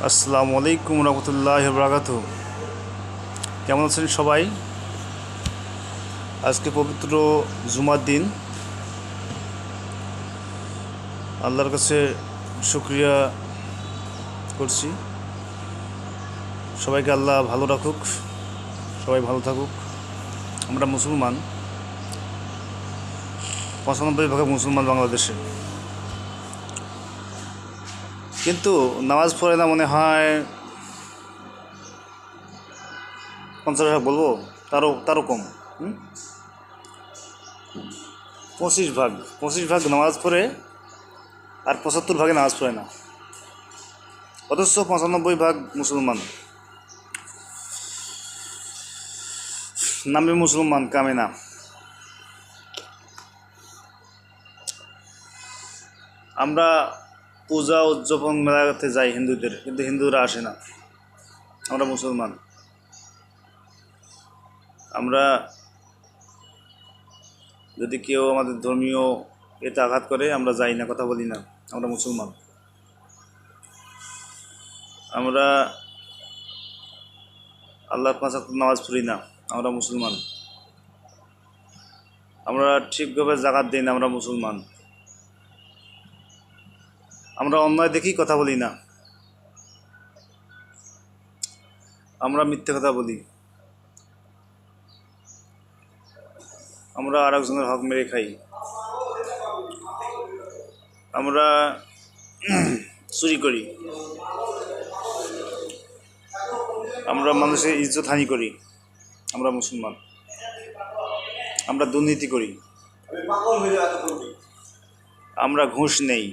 আসসালামু আলাইকুম রহমতুল্লাহি ওয়া বারাকাতুহু। কেমন আছেন সবাই? আজকে পবিত্র জুমার দিন। আল্লাহর কাছে শুকরিয়া করছি। সবাইকে আল্লাহ ভালো রাখুক, সবাই ভালো থাকুক। আমরা মুসলমান, 95% মুসলমান বাংলাদেশে, কিন্তু নামাজ পড়ে না মনে হয় 50% বলবো, তারও কম। 25% নামাজ পড়ে আর 75% নামাজ পড়ে না, অথচ 95% মুসলমান। নামে মুসলমান, কামে না। আমরা পূজা উদযাপন মেলাতে যাই হিন্দুদের, কিন্তু হিন্দুরা আসে না। আমরা মুসলমান, আমরা যদি কেউ আমাদের ধর্মীয় এতে আঘাত করে আমরা যাই না, কথা বলি না। আমরা মুসলমান। আমরা আল্লাহর 5 ওয়াক্ত নামাজ পড়ি না, আমরা মুসলমান। আমরা ঠিকভাবে যাকাত দিই না, আমরা মুসলমান। আমরা অন্যায় দেখেই কথা বলি না, আমরা মিথ্যে কথা বলি। আমরা আরেকজনের হক মেরে খাই। আমরা চুরি করি। আমরা মানুষের ইজ্জত হানি করি, আমরা মুসলমান। আমরা দুর্নীতি করি, আমরা ঘুষ নেই,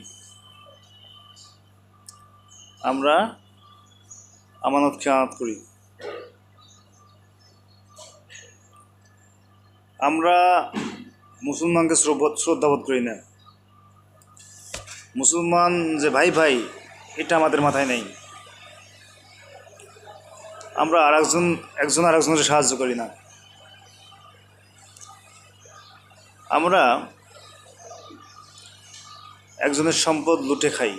আমরা আমানত খেয়ানত করি। আমরা মুসলমানকে শ্রদ্ধাবোধ করি না। মুসলমান যে ভাই ভাই, এটা আমাদের মাথায় নেই। আমরা একজন আরেকজনের সাহায্য করি না। আমরা একজনের সম্পদ লুটে খাই,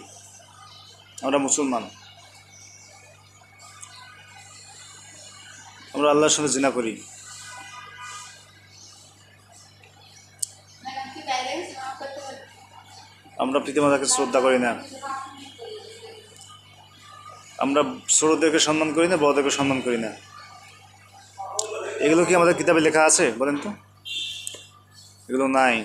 আমরা মুসলমান। আমরা আল্লাহর সাথে জিনা করি। আমরা পিতামাতাকে শ্রদ্ধা করি না। আমরা ছোটদেরকে সম্মান করি না, বড়দেরকে সম্মান করি না। এগুলো কি আমাদের কিতাবে লেখা আছে বলেন তো? এগুলো নাই।